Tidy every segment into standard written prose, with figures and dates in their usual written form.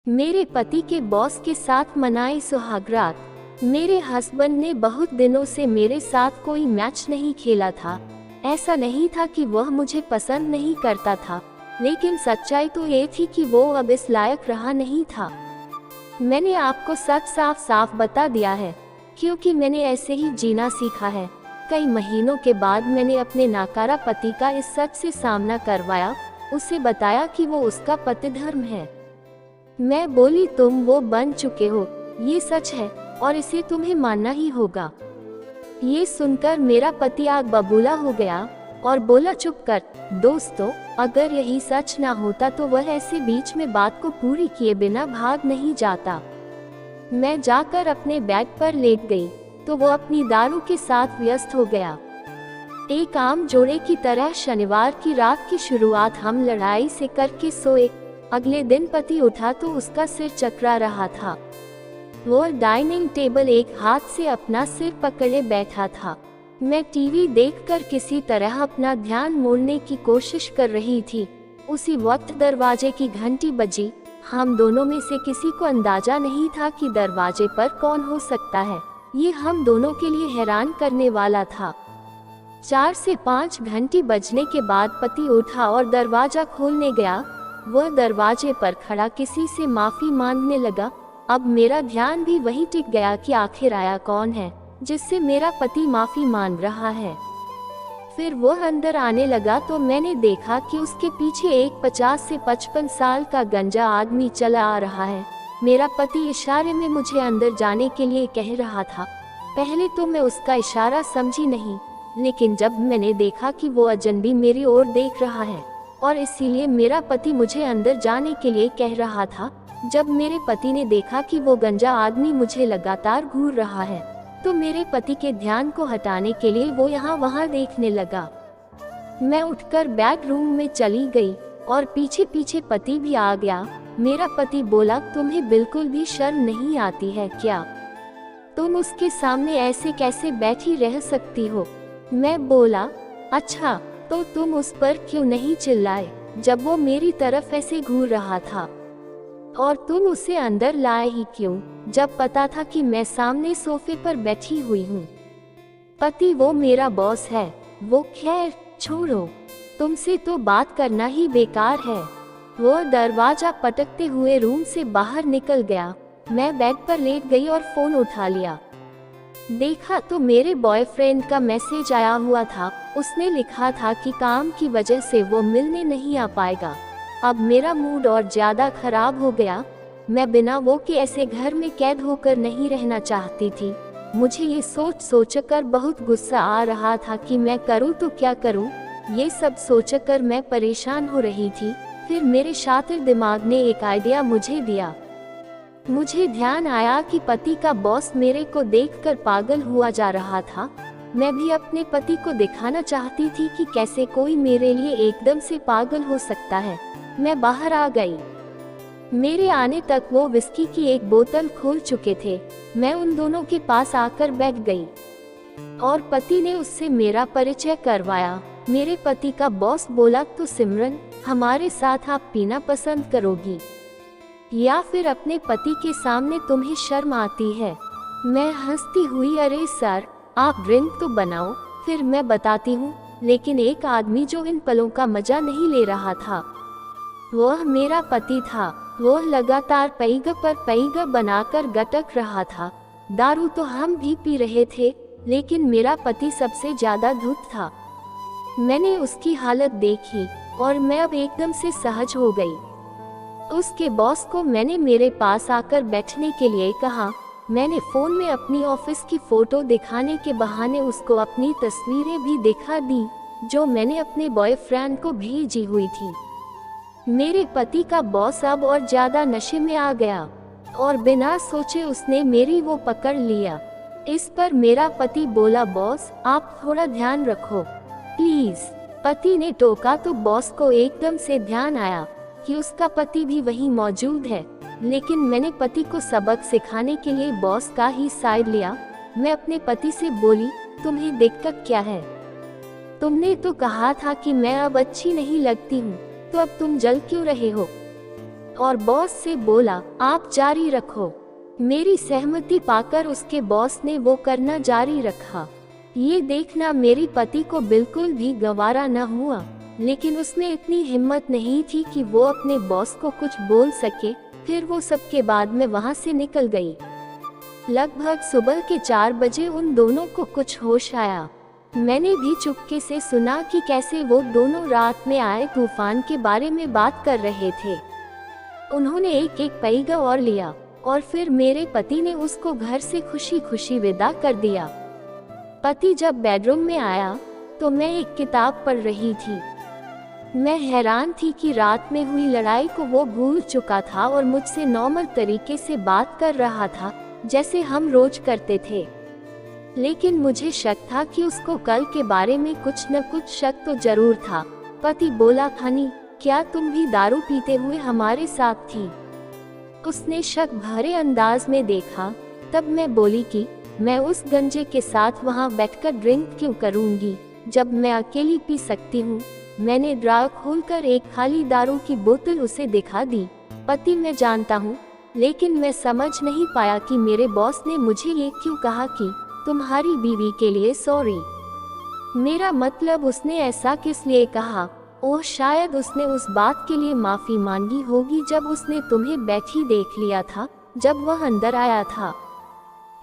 मेरे पति के बॉस के साथ मनाई सुहागरात। मेरे हस्बैंड ने बहुत दिनों से मेरे साथ कोई मैच नहीं खेला था। ऐसा नहीं था कि वह मुझे पसंद नहीं करता था, लेकिन सच्चाई तो ये थी कि वो अब इस लायक रहा नहीं था। मैंने आपको सच साफ साफ बता दिया है, क्योंकि मैंने ऐसे ही जीना सीखा है। कई महीनों के बाद मैंने अपने नाकारा पति का इस सच से सामना करवाया। उसे बताया कि वो उसका पति धर्म है। मैं बोली, तुम वो बन चुके हो, ये सच है और इसे तुम्हें मानना ही होगा। ये सुनकर मेरा पति आग बबूला हो गया और बोला, चुप कर दोस्तों, अगर यही सच ना होता तो वह ऐसे बीच में बात को पूरी किए बिना भाग नहीं जाता। मैं जाकर अपने बेड पर लेट गई तो वो अपनी दारू के साथ व्यस्त हो गया। एक आम जोड़े की तरह शनिवार की रात की शुरुआत हम लड़ाई से करके सोए। अगले दिन पति उठा तो उसका सिर चकरा रहा था। वो डाइनिंग टेबल एक हाथ से अपना सिर पकड़े बैठा था। मैं टीवी देखकर किसी तरह अपना ध्यान मोड़ने की कोशिश कर रही थी। उसी वक्त दरवाजे की घंटी बजी। हम दोनों में से किसी को अंदाजा नहीं था कि दरवाजे पर कौन हो सकता है। ये हम दोनों के लिए हैरान करने वाला था। 4 से 5 घंटी बजने के बाद पति उठा और दरवाजा खोलने गया। वह दरवाजे पर खड़ा किसी से माफी मांगने लगा। अब मेरा ध्यान भी वहीं टिक गया कि आखिर आया कौन है जिससे मेरा पति माफी मांग रहा है। फिर वह अंदर आने लगा तो मैंने देखा कि उसके पीछे एक 50 से 55 साल का गंजा आदमी चला आ रहा है। मेरा पति इशारे में मुझे अंदर जाने के लिए कह रहा था। पहले तो मैं उसका इशारा समझी नहीं, लेकिन जब मैंने देखा कि वो अजनबी मेरी ओर देख रहा है और इसीलिए मेरा पति मुझे अंदर जाने के लिए कह रहा था, जब मेरे पति ने देखा कि वो गंजा आदमी मुझे लगातार घूर रहा है, तो मेरे पति के ध्यान को हटाने के लिए वो यहाँ वहाँ देखने लगा। मैं उठकर बेडरूम में चली गई और पीछे पीछे पति भी आ गया। मेरा पति बोला, तुम्हें बिल्कुल भी शर्म नहीं आती है क्या? तुम उसके सामने ऐसे कैसे बैठी रह सकती हो? मैं बोला, अच्छा तो तुम उस पर क्यों नहीं चिल्लाए जब वो मेरी तरफ ऐसे घूर रहा था? और तुम उसे अंदर लाए ही क्यों जब पता था कि मैं सामने सोफे पर बैठी हुई हूँ? पति वो मेरा बॉस है। वो खैर छोड़ो, तुमसे तो बात करना ही बेकार है। वो दरवाजा पटकते हुए रूम से बाहर निकल गया। मैं बेड पर लेट गई और फोन उठा लिया। देखा तो मेरे बॉयफ्रेंड का मैसेज आया हुआ था। उसने लिखा था कि काम की वजह से वो मिलने नहीं आ पाएगा। अब मेरा मूड और ज्यादा खराब हो गया। मैं बिना वो के ऐसे घर में कैद होकर नहीं रहना चाहती थी। मुझे ये सोचकर बहुत गुस्सा आ रहा था कि मैं करूँ तो क्या करूँ। ये सब सोचकर मैं परेशान हो रही थी। फिर मेरे शातिर दिमाग ने एक आइडिया मुझे दिया। मुझे ध्यान आया कि पति का बॉस मेरे को देखकर पागल हुआ जा रहा था। मैं भी अपने पति को दिखाना चाहती थी कि कैसे कोई मेरे लिए एकदम से पागल हो सकता है। मैं बाहर आ गई। मेरे आने तक वो विस्की की एक बोतल खोल चुके थे। मैं उन दोनों के पास आकर बैठ गई और पति ने उससे मेरा परिचय करवाया। मेरे पति का बॉस बोला, तो सिमरन, हमारे साथ आप पीना पसंद करोगी या फिर अपने पति के सामने तुम्हें शर्म आती है? मैं हंसती हुई, अरे सर, आप ड्रिंक तो बनाओ, फिर मैं बताती हूँ। लेकिन एक आदमी जो इन पलों का मजा नहीं ले रहा था, वह मेरा पति था। वह लगातार पैग पर पैग बनाकर गटक रहा था। दारू तो हम भी पी रहे थे, लेकिन मेरा पति सबसे ज्यादा धुत था। मैंने उसकी हालत देखी और मैं अब एकदम से सहज हो गई। उसके बॉस को मैंने मेरे पास आकर बैठने के लिए कहा। मैंने फोन में अपनी ऑफिस की फोटो दिखाने के बहाने उसको अपनी तस्वीरें भी दिखा दी, जो मैंने अपने बॉयफ्रेंड को भेजी हुई थी। मेरे पति का बॉस अब और ज्यादा नशे में आ गया और बिना सोचे उसने मेरी वो पकड़ लिया। इस पर मेरा पति बोला, बॉस आप थोड़ा ध्यान रखो प्लीज। पति ने टोका तो बॉस को एकदम से ध्यान आया कि उसका पति भी वहीं मौजूद है, लेकिन मैंने पति को सबक सिखाने के लिए बॉस का ही साइड लिया। मैं अपने पति से बोली, तुम्हें दिक्कत क्या है? तुमने तो कहा था कि मैं अब अच्छी नहीं लगती हूँ, तो अब तुम जल क्यों रहे हो? और बॉस से बोला, आप जारी रखो। मेरी सहमति पाकर उसके बॉस ने वो करना जारी रखा। ये देखना मेरी पति को बिल्कुल भी गवारा न हुआ, लेकिन उसमें इतनी हिम्मत नहीं थी कि वो अपने बॉस को कुछ बोल सके। फिर वो सबके बाद में वहाँ से निकल गई। लगभग सुबह के 4 बजे उन दोनों को कुछ होश आया। मैंने भी चुपके से सुना कि कैसे वो दोनों रात में आए तूफान के बारे में बात कर रहे थे। उन्होंने एक एक पैगा और लिया और फिर मेरे पति ने उसको घर से खुशी खुशी विदा कर दिया। पति जब बेडरूम में आया तो मैं एक किताब पढ़ रही थी। मैं हैरान थी कि रात में हुई लड़ाई को वो भूल चुका था और मुझसे नॉर्मल तरीके से बात कर रहा था, जैसे हम रोज करते थे। लेकिन मुझे शक था कि उसको कल के बारे में कुछ न कुछ शक तो जरूर था। पति बोला, हनी, क्या तुम भी दारू पीते हुए हमारे साथ थी? उसने शक भरे अंदाज में देखा। तब मैं बोली कि मैं उस गंजे के साथ वहाँ बैठकर ड्रिंक क्यों करूँगी जब मैं अकेली पी सकती हूँ। मैंने ड्रा खोलकर एक खाली दारू की बोतल उसे दिखा दी। पति, मैं जानता हूँ, लेकिन मैं समझ नहीं पाया कि मेरे बॉस ने मुझे ये क्यों कहा कि तुम्हारी बीवी के लिए सॉरी। मेरा मतलब उसने ऐसा किस लिए कहा? ओह, शायद उसने उस बात के लिए माफी मांगी होगी जब उसने तुम्हें बैठी देख लिया था जब वह अंदर आया था।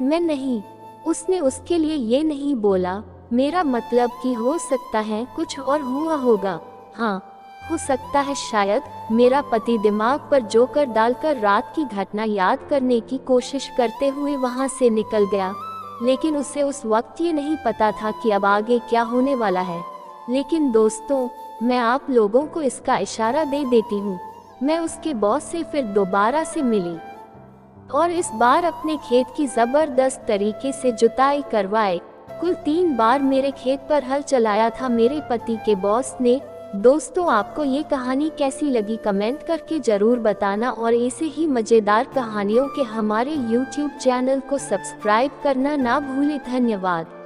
मैं नहीं, उसने उसके लिए ये नहीं बोला। मेरा मतलब कि हो सकता है कुछ और हुआ होगा। हाँ, हो सकता है शायद। मेरा पति दिमाग पर जोकर डालकर रात की घटना याद करने की कोशिश करते हुए वहाँ से निकल गया, लेकिन उसे उस वक्त ये नहीं पता था कि अब आगे क्या होने वाला है। लेकिन दोस्तों, मैं आप लोगों को इसका इशारा दे देती हूँ। मैं उसके बॉस से फिर दोबारा से मिली और इस बार अपने खेत की जबरदस्त तरीके से जुताई करवाए। कुल 3 बार मेरे खेत पर हल चलाया था मेरे पति के बॉस ने। दोस्तों, आपको ये कहानी कैसी लगी कमेंट करके जरूर बताना और ऐसे ही मजेदार कहानियों के हमारे YouTube चैनल को सब्सक्राइब करना ना भूलें। धन्यवाद।